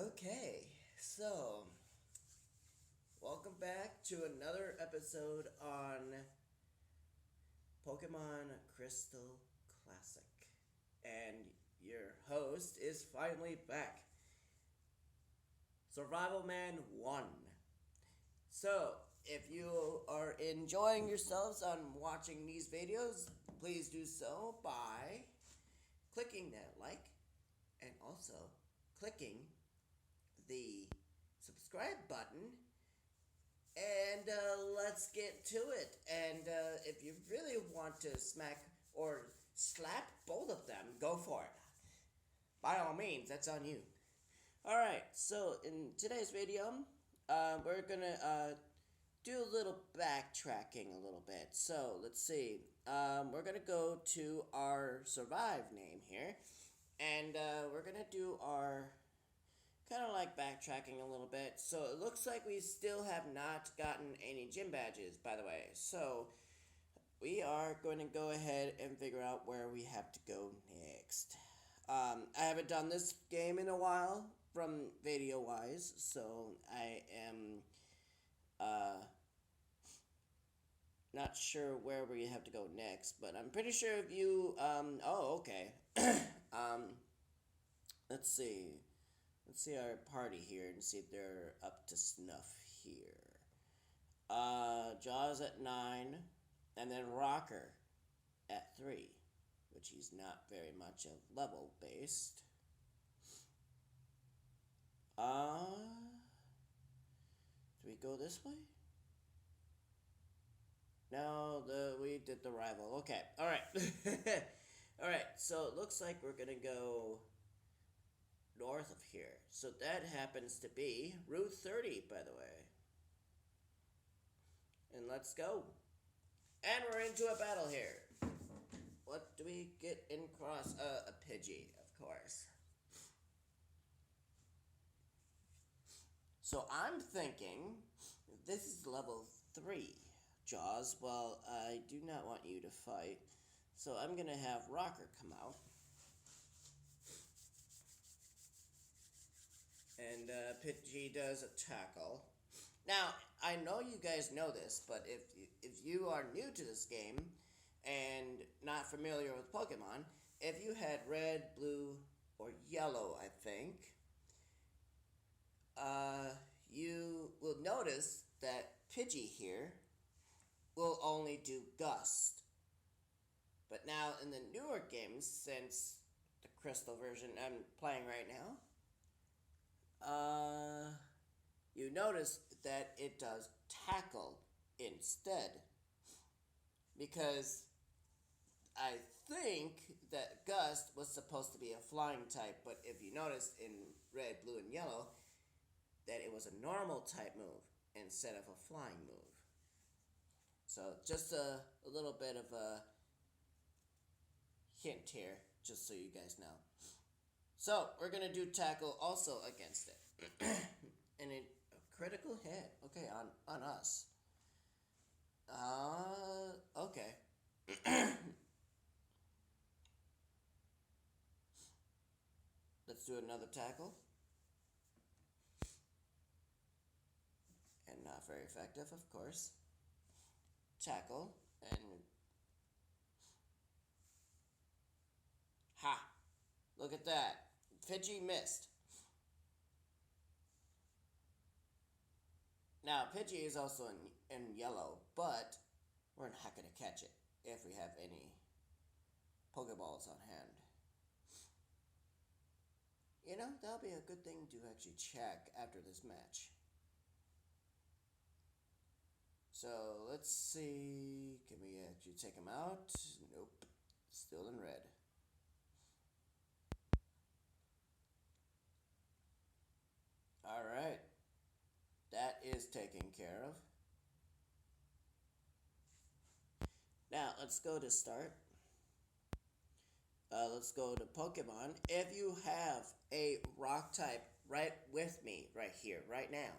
Okay, so welcome back to another episode on Pokemon Crystal Classic. And your host is finally back, Survival Man 1. So, if you are enjoying yourselves on watching these videos, please do so by clicking that like and also clicking the subscribe button and let's get to it. And if you really want to smack or slap both of them, go for it. By all means, that's on you. Alright, so in today's video, we're gonna do a little backtracking a little bit. So let's see. We're gonna go to our survive name here, and we're gonna do our kind of like backtracking a little bit. So it looks like we still have not gotten any gym badges, by the way. So we are going to go ahead and figure out where we have to go next. I haven't done this game in a while from video wise, so I am not sure where we have to go next, but I'm pretty sure if you oh, okay. um let's see. Let's see our party here and see if they're up to snuff here. Jaws at 9, and then Rocker at 3, which he's not very much of level based. Do we go this way? No, we did the rival. Okay, all right. All right, so it looks like we're gonna go north of here. So that happens to be Route 30, by the way. And let's go. And we're into a battle here. What do we get in cross? A Pidgey, of course. So I'm thinking this is level 3. Jaws, well, I do not want you to fight. So I'm going to have Rocker come out. And Pidgey does a tackle. Now, I know you guys know this, but if you are new to this game and not familiar with Pokemon, if you had red, blue, or yellow, I think, you will notice that Pidgey here will only do Gust. But now in the newer games, since the Crystal version I'm playing right now, you notice that it does Tackle instead. Because I think that Gust was supposed to be a flying type, but if you notice in red, blue, and yellow, that it was a normal type move instead of a flying move. So just a little bit of a hint here, just so you guys know. So we're going to do Tackle also against it. And a critical hit. Okay, on us. Okay. Let's do another Tackle. And not very effective, of course. Tackle, and ha! Look at that. Pidgey missed. Now, Pidgey is also in yellow, but we're not going to catch it if we have any Pokeballs on hand. You know, that'll be a good thing to actually check after this match. So, let's see. Can we actually take him out? Nope. Still in red. Alright. That is taken care of. Now, let's go to start. Let's go to Pokemon. If you have a rock type right with me, right here, right now,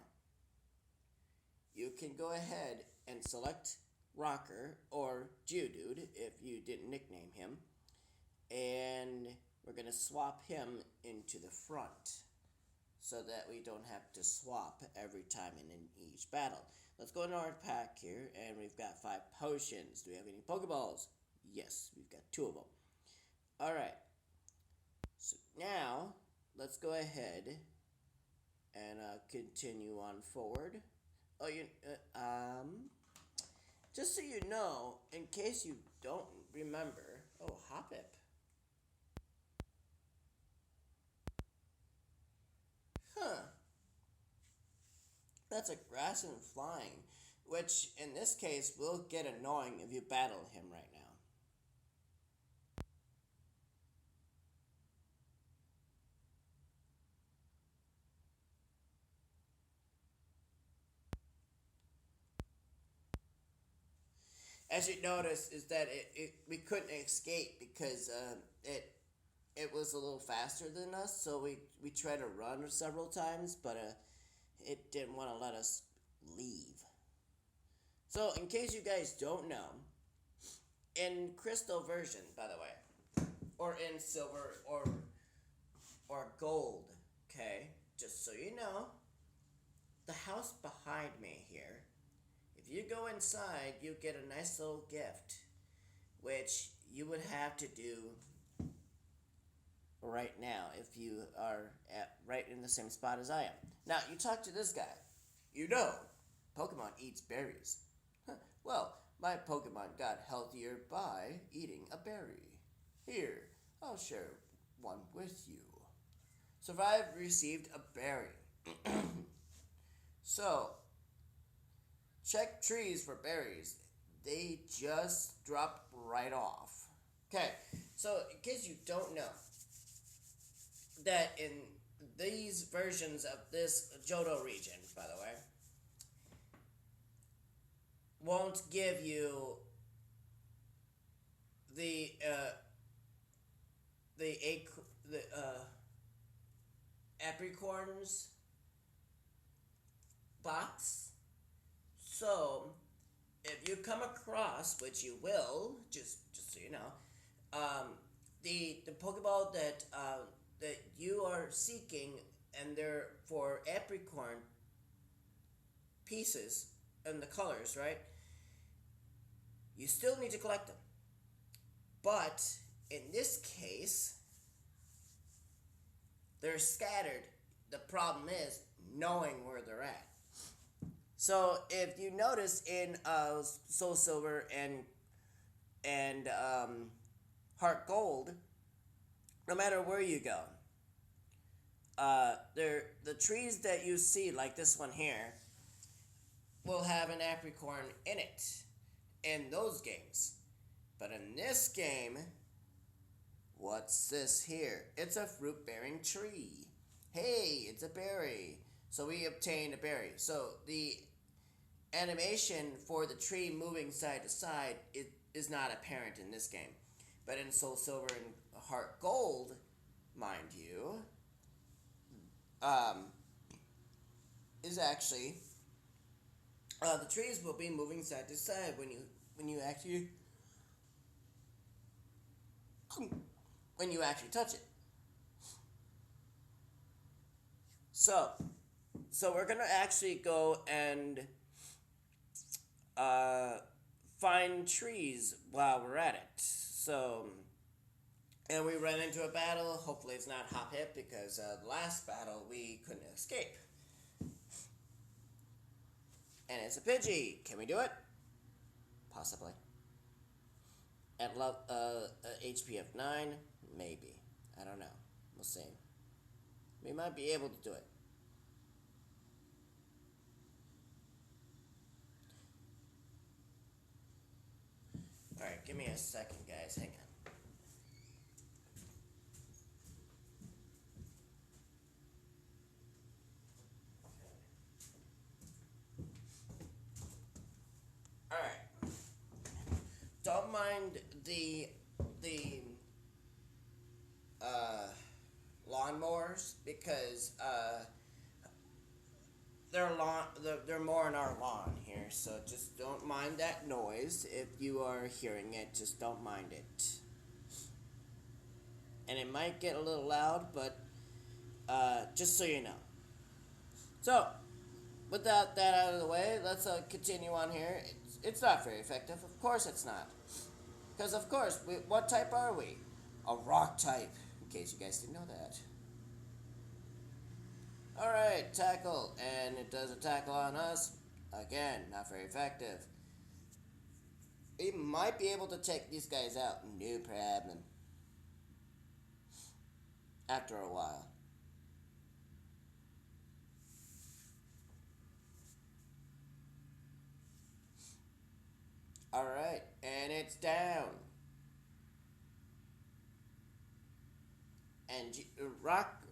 you can go ahead and select Rocker or Geodude if you didn't nickname him. And we're going to swap him into the front. so that we don't have to swap every time in each battle. Let's go into our pack here, and we've got 5 potions. Do we have any Pokeballs? Yes, we've got 2 of them. Alright, so now let's go ahead and continue on forward. Oh, just so you know, in case you don't remember, oh, Hoppip. Huh. That's aggressive and flying, which in this case will get annoying if you battle him right now. As you notice, is that we couldn't escape because it was a little faster than us, so we tried to run several times, but it didn't want to let us leave. So, in case you guys don't know, in Crystal version, by the way, or in Silver or Gold, okay, just so you know, the house behind me here, if you go inside, you get a nice little gift, which you would have to do right now if you are right in the same spot as I am. Now, you talk to this guy. You know, Pokemon eats berries. Well, my Pokemon got healthier by eating a berry. Here, I'll share one with you. Survived, received a berry. So, check trees for berries. They just drop right off. Okay, so in case you don't know, that in these versions of this Johto region, by the way, won't give you the apricorns box. So if you come across, which you will, just so you know, the Pokeball that you are seeking, and they're for apricorn pieces and the colors, right? You still need to collect them. But in this case, they're scattered. The problem is knowing where they're at. So if you notice in Soul Silver and Heart Gold, no matter where you go, the trees that you see, like this one here, will have an apricorn in it in those games. But in this game, what's this here? It's a fruit-bearing tree. Hey, it's a berry. So we obtained a berry. So the animation for the tree moving side to side is not apparent in this game. But in Soul Silver and Heart Gold, mind you, is actually the trees will be moving side to side when you actually touch it. So we're gonna actually go and find trees while we're at it. So, and we run into a battle. Hopefully it's not Hoppip, because the last battle we couldn't escape. And it's a Pidgey. Can we do it? Possibly. At HP of 9, maybe. I don't know. We'll see. We might be able to do it. Alright, give me a second, guys. Hang on. Alright. Don't mind the lawnmowers, because they're more in our lawn here, so just don't mind that noise. If you are hearing it, just don't mind it. And it might get a little loud, but just so you know. So, without that out of the way, let's continue on here. It's not very effective. Of course it's not. Because, of course, what type are we? A rock type, in case you guys didn't know that. Alright, tackle. And it does a tackle on us. Again, not very effective. We might be able to take these guys out. No problem. After a while. Alright, and it's down. And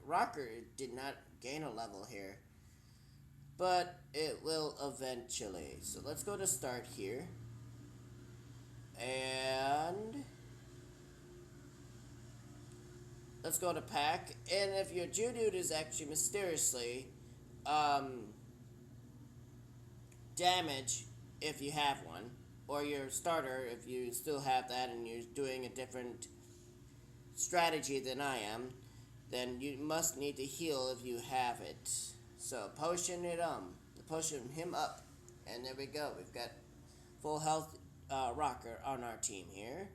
Rocker did not gain a level here. But it will eventually. So let's go to start here. And let's go to pack. And if your Geodude is actually mysteriously damage, if you have one, or your starter, if you still have that and you're doing a different strategy than I am, then you must need to heal if you have it. So potion him up, and there we go. We've got full health Rocker on our team here.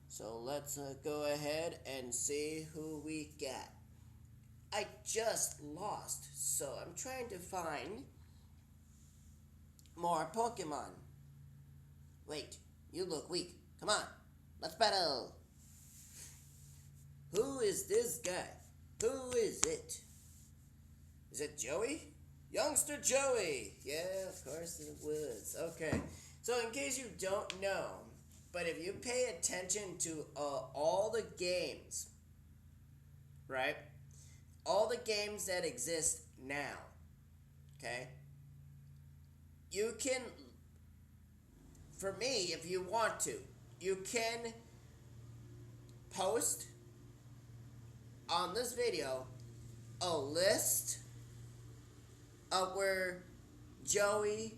So let's go ahead and see who we got. I just lost, so I'm trying to find more Pokemon. Wait, you look weak. Come on, let's battle. Who is this guy? Who is it? Is it Joey? Youngster Joey. Yeah, of course it was. Okay, so in case you don't know, but if you pay attention to all the games, right? All the games that exist now, okay? You can, for me, if you want to, you can post on this video a list of where Joey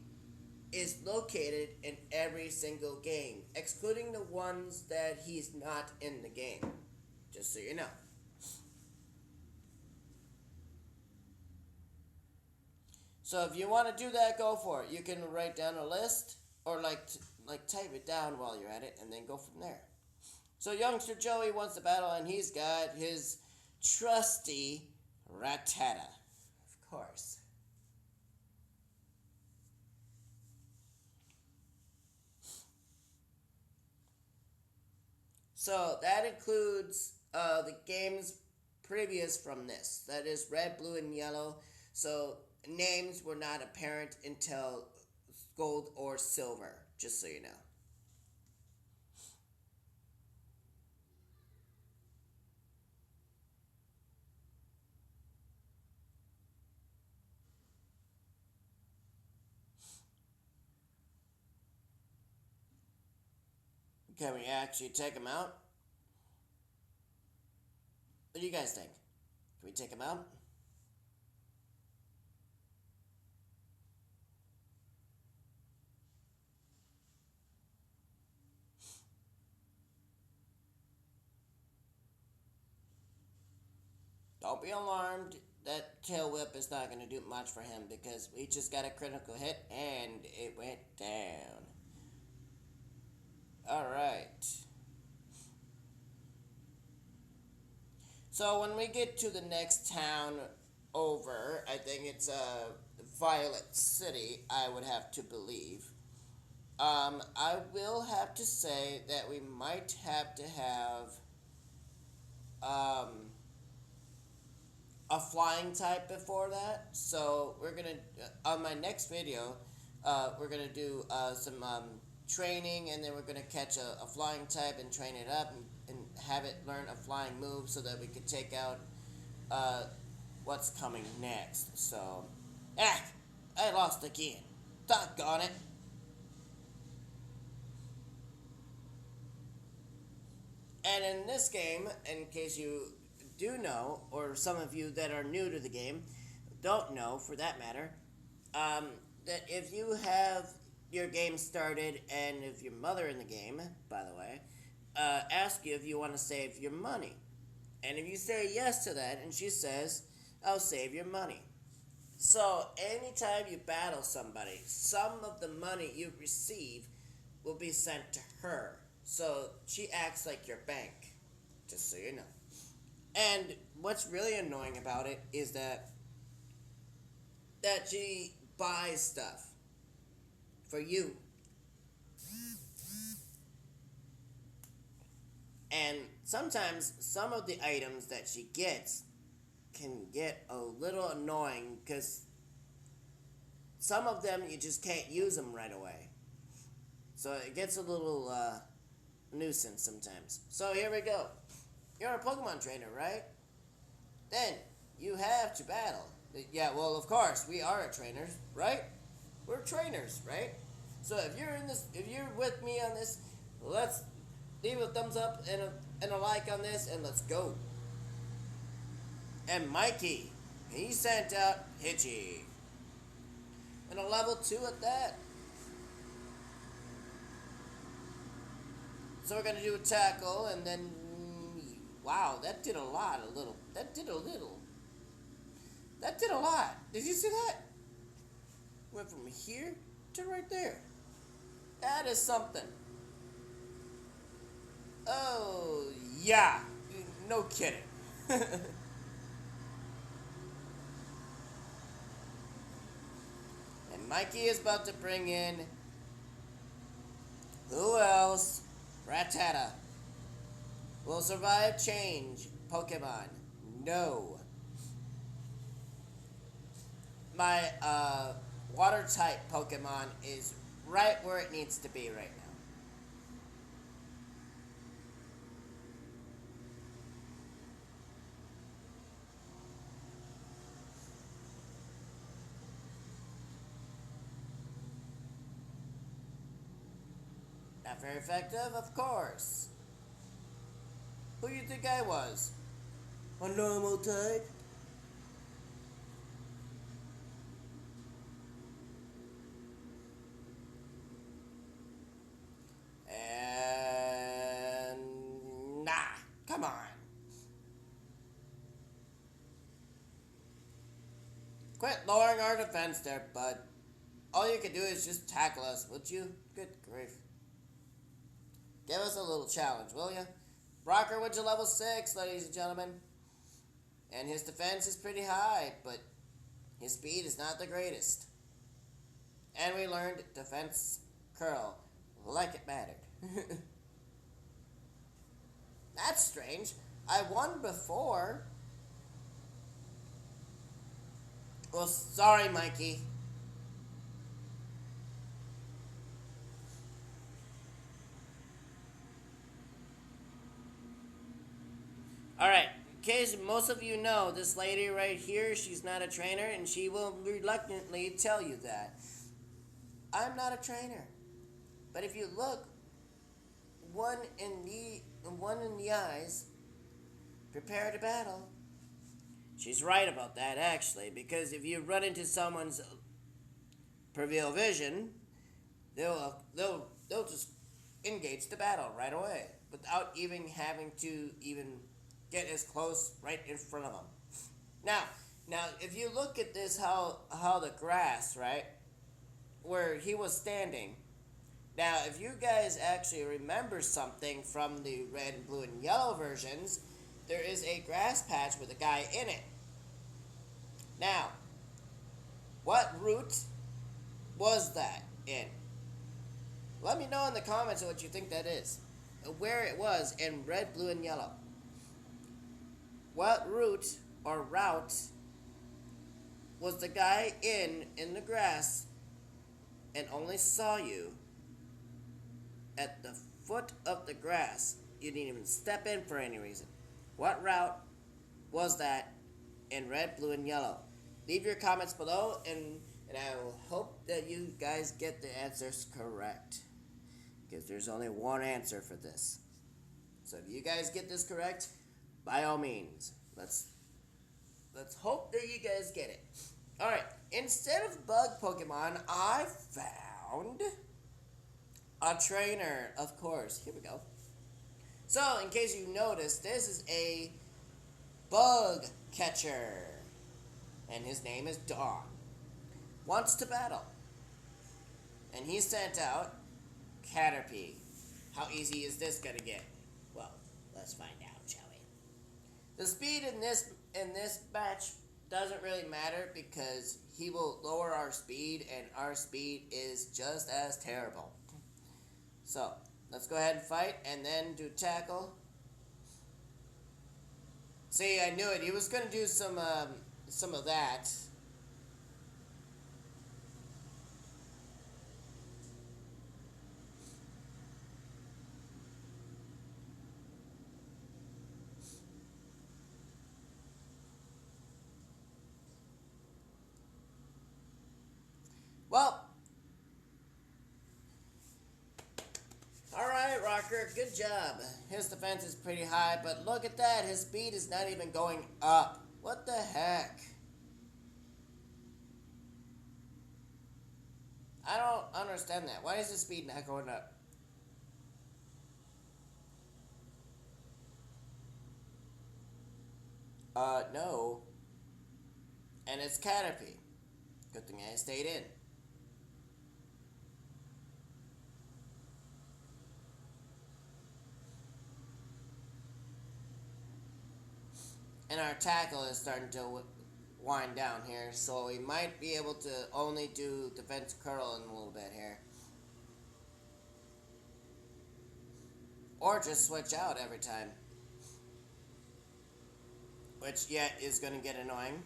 is located in every single game, excluding the ones that he's not in the game, just so you know. So if you want to do that, go for it. You can write down a list or like type it down while you're at it and then go from there. So youngster Joey wants to battle and he's got his trusty Rattata, of course. So that includes the games previous from this. That is red, blue, and yellow. So names were not apparent until gold or silver, just so you know. Can we actually take him out? What do you guys think? Can we take him out? Don't be alarmed. That tail whip is not going to do much for him because we just got a critical hit and it went down. Alright. So when we get to the next town over, I think it's Violet City, I would have to believe. I will have to say that we might have to have a flying type before that. So we're gonna on my next video, we're gonna do some training, and then we're gonna catch a flying type and train it up and have it learn a flying move so that we could take out what's coming next. So, I lost again. Doggone it. And in this game, in case you do know, or some of you that are new to the game don't know for that matter, that if you have your game started and if your mother in the game, by the way, ask you if you want to save your money. And if you say yes to that and she says, I'll save your money. So, anytime you battle somebody, some of the money you receive will be sent to her. So, she acts like your bank, just so you know. And what's really annoying about it is that she buys stuff for you. And sometimes some of the items that she gets can get a little annoying because some of them you just can't use them right away. So it gets a little nuisance sometimes. So here we go. You're a Pokemon trainer, right? Then you have to battle. Yeah, well, of course, we are trainers, right? We're trainers, right? So if you're with me on this, let's leave a thumbs up and a like on this, and let's go. And Mikey, he sent out Hitchy. And a level 2 at that. So we're gonna do a tackle, and then wow, that did a lot. That did a little. That did a lot. Did you see that? Went from here to right there. That is something. Oh yeah, no kidding. And Mikey is about to bring in who else? Rattata. Will survive change Pokemon? No. My water type Pokemon is right where it needs to be right now. Not very effective, of course. Who do you think I was? A normal type? And nah, come on. Quit lowering our defense there, bud. All you can do is just tackle us, would you? Good grief. Give us a little challenge, will ya? Rocker went to level 6, ladies and gentlemen. And his defense is pretty high, but his speed is not the greatest. And we learned defense curl, like it mattered. That's strange. I won before. Well, sorry, Mikey. Alright, in case most of you know, this lady right here, she's not a trainer, and she will reluctantly tell you that. I'm not a trainer. But if you look, one in the eyes, prepare to battle. She's right about that, actually, because if you run into someone's peripheral vision, they'll just engage the battle right away without even having to get as close right in front of them. Now, if you look at this, how the grass, right, where he was standing. Now, if you guys actually remember something from the red and blue and yellow versions, there is a grass patch with a guy in it. Now, what route was that in? Let me know in the comments what you think that is. Where it was in red, blue, and yellow. What route or route was the guy in the grass and only saw you at the foot of the grass? You didn't even step in for any reason. What route was that in red, blue, and yellow? Leave your comments below, and I will hope that you guys get the answers correct. Because there's only one answer for this. So if you guys get this correct, by all means, let's hope that you guys get it. Alright, instead of bug Pokemon, I found a trainer, of course. Here we go. So, in case you noticed, this is a bug catcher. And his name is Dawn. wants to battle. And he sent out Caterpie. How easy is this gonna get? Well, let's find out, shall we? The speed in this match doesn't really matter because he will lower our speed and our speed is just as terrible. So, let's go ahead and fight and then do tackle. See, I knew it. He was going to do some of that. Well, alright, Rocker, good job. His defense is pretty high, but look at that. His speed is not even going up. What the heck? I don't understand that. Why is his speed not going up? No. And it's Caterpie. Good thing I stayed in. And our tackle is starting to wind down here, so we might be able to only do defense curl in a little bit here. Or just switch out every time. Which yet is going to get annoying.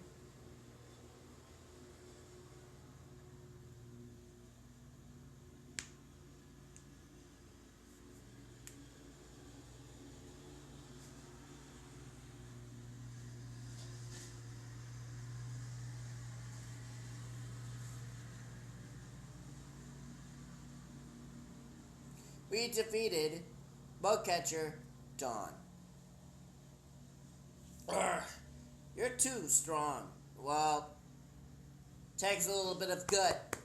We defeated Bugcatcher Dawn. Urgh, you're too strong. Well, takes a little bit of gut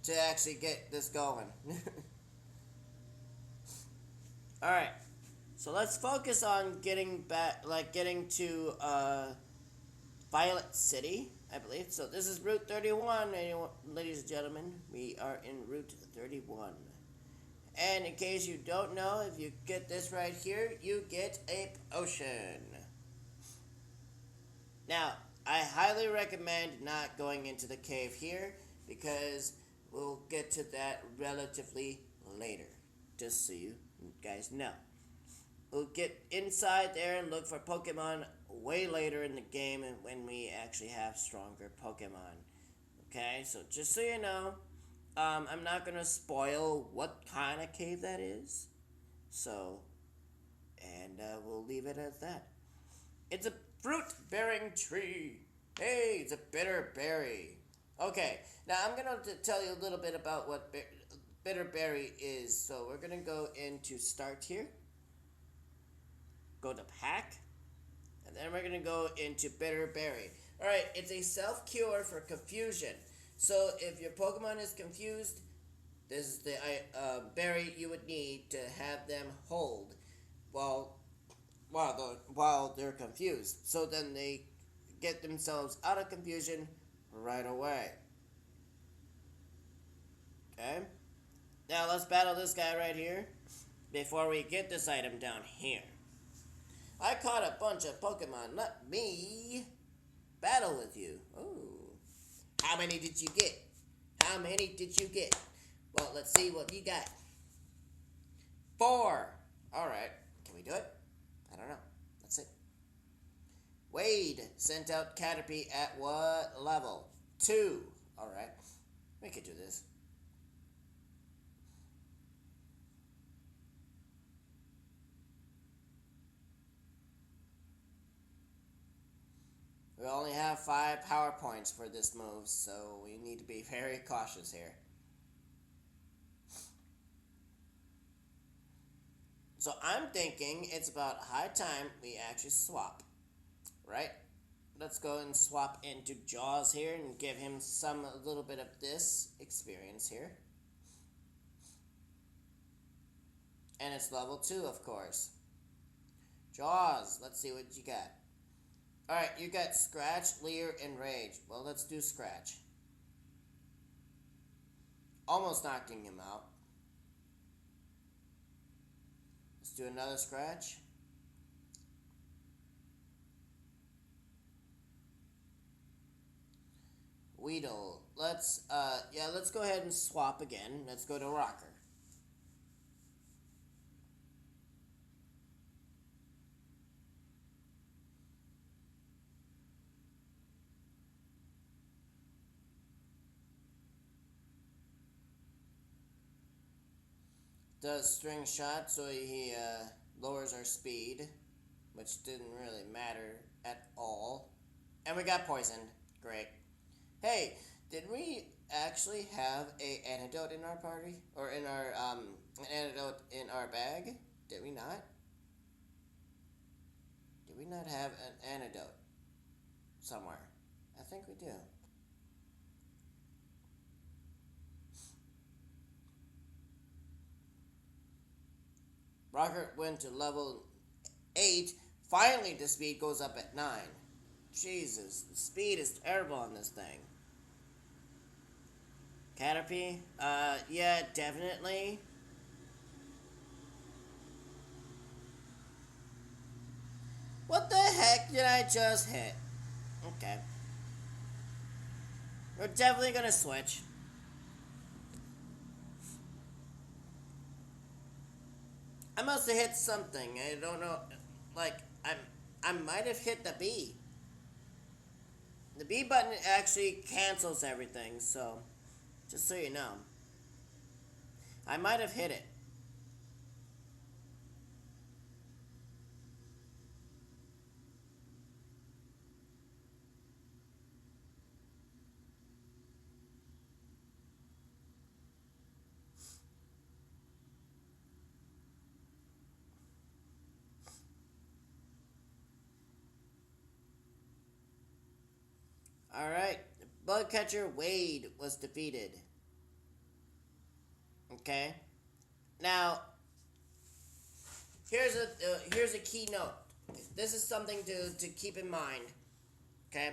to actually get this going. Alright, so let's focus on getting back, getting to Violet City, I believe. So this is Route 31, ladies and gentlemen. We are in Route 31. And in case you don't know, if you get this right here, you get a potion. Now, I highly recommend not going into the cave here because we'll get to that relatively later. Just so you guys know. We'll get inside there and look for Pokemon way later in the game when we actually have stronger Pokemon. Okay, so just so you know, I'm not going to spoil what kind of cave that is. So, and we'll leave it at that. It's a fruit-bearing tree. Hey, it's a bitter berry. Okay, now I'm going to tell you a little bit about what bitter berry is. So we're going to go into start here. Go to pack. And then we're going to go into bitter berry. Alright, it's a self-cure for confusion. So if your Pokemon is confused, this is the berry you would need to have them hold while they're confused. So then they get themselves out of confusion right away. Okay? Now let's battle this guy right here before we get this item down here. I caught a bunch of Pokemon. Let me battle with you. Ooh. How many did you get? How many did you get? Well, let's see what you got. 4. Alright. Can we do it? I don't know. Let's see. Wade sent out Caterpie at what level? 2. Alright. We could do this. We only have 5 power points for this move, so we need to be very cautious here. So I'm thinking it's about high time we actually swap, right? Let's go and swap into Jaws here and give him a little bit of this experience here. And it's level 2, of course. Jaws, let's see what you got. Alright, you got Scratch, Leer, and Rage. Well, let's do Scratch. almost knocking him out. Let's do another scratch. Weedle. Let's go ahead and swap again. Let's go to Rocker. Does string shot, so he lowers our speed, which didn't really matter at all. And we got poisoned. Great. Hey, did we actually have a antidote in our party? Or in our, an antidote in our bag? Did we not? Did we not have an antidote somewhere? I think we do. Rocket went to level 8. Finally, the speed goes up at 9. Jesus, the speed is terrible on this thing. Caterpie? Yeah, definitely. What the heck did I just hit? Okay. We're definitely gonna switch. I must have hit something. I don't know. Like, I might have hit the B. The B button actually cancels everything, so just so you know. I might have hit it. Alright, bug catcher Wade was defeated. Okay. Now, here's a key note. This is something to keep in mind. Okay.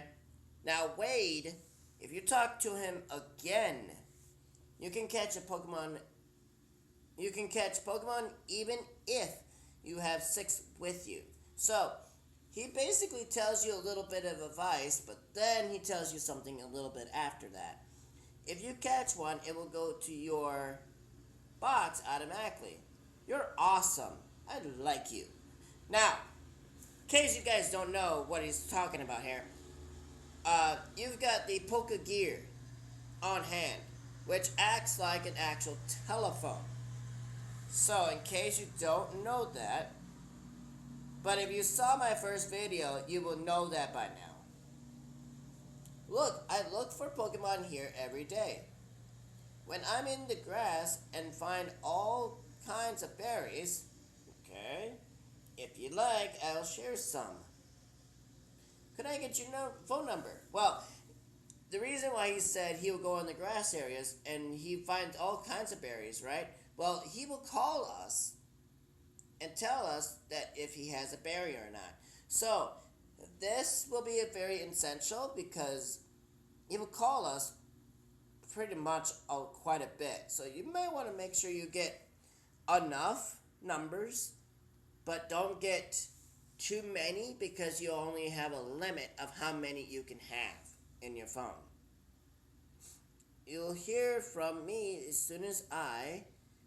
Now Wade, if you talk to him again, you can catch a Pokemon. You can catch Pokemon even if you have 6 with you. So he basically tells you a little bit of advice, but then he tells you something a little bit after that. If you catch one, it will go to your box automatically. You're awesome. I like you. Now, in case you guys don't know what he's talking about here, you've got the Pokegear on hand, which acts like an actual telephone. So, in case you don't know that, but if you saw my first video, you will know that by now. Look, I look for Pokemon here every day. When I'm in the grass and find all kinds of berries, okay, if you like, I'll share some. Could I get your phone number? Well, the reason why he said he will go in the grass areas and he finds all kinds of berries, right? Well, he will call us and tell us that if he has a berry or not. So, this will be a very essential because he will call us pretty much quite a bit. So you may want to make sure you get enough numbers, but don't get too many because you only have a limit of how many you can have in your phone. You'll hear from me as soon as I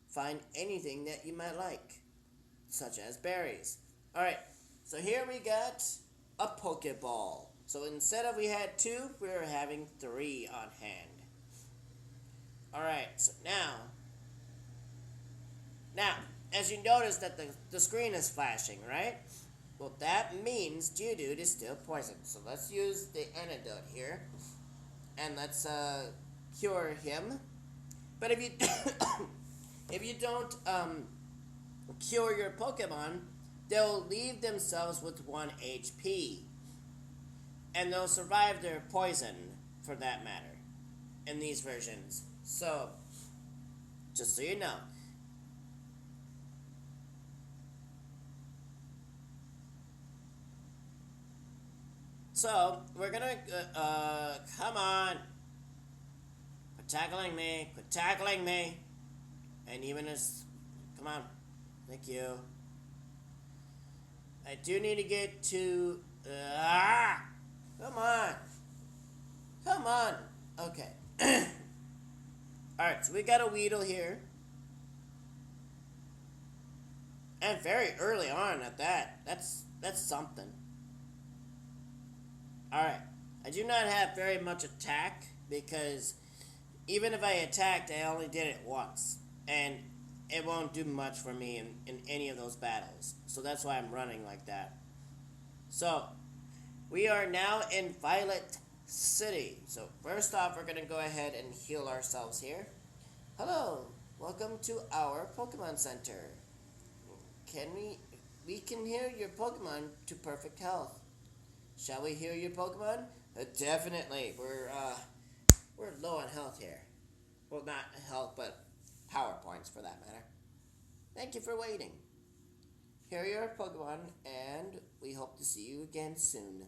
find anything that you might like, such as berries. Alright, so here we got a Pokeball. So instead of we had 2, we're having 3 on hand. Alright, so now, as you notice that the screen is flashing, right? Well, that means Geodude is still poisoned. So let's use the antidote here. And let's cure him. But if you if you don't cure your Pokemon, they'll leave themselves with 1 HP. And they'll survive their poison, for that matter, in these versions. So, just so you know. So, we're gonna, come on. tackling me. Quit tackling me. And even as... Come on. Thank you. I do need to get to... Come on. Come on. Okay. Alright, so we got a Weedle here. And very early on at that. That's something. Alright. I do not have very much attack because even if I attacked, I only did it once. And it won't do much for me in any of those battles. So that's why I'm running like that. So, we are now in Violet City. So first off, we're going to go ahead and heal ourselves here. Hello. Welcome to our Pokemon Center. We can heal your Pokemon to perfect health. Shall we heal your Pokemon? Definitely. We're low on health here. Well, not health, but power points for that matter. Thank you for waiting. Here are your Pokemon, and we hope to see you again soon.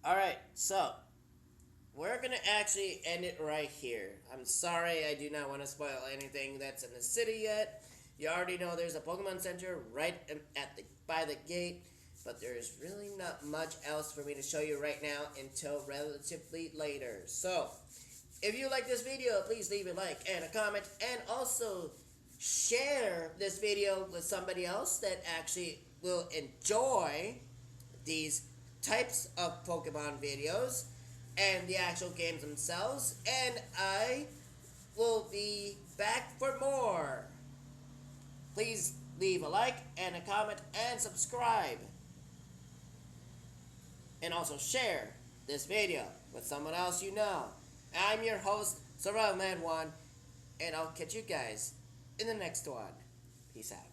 Alright, so we're going to actually end it right here. I'm sorry, I do not want to spoil anything that's in the city yet. You already know there's a Pokemon Center right by the gate, but there's really not much else for me to show you right now until relatively later. So, if you like this video, please leave a like and a comment, and also share this video with somebody else that actually will enjoy these types of Pokemon videos and the actual games themselves, and I will be back for more. Please leave a like and a comment and subscribe. And also share this video with someone else you know. I'm your host, SurvivalMan1, and I'll catch you guys in the next one. Peace out.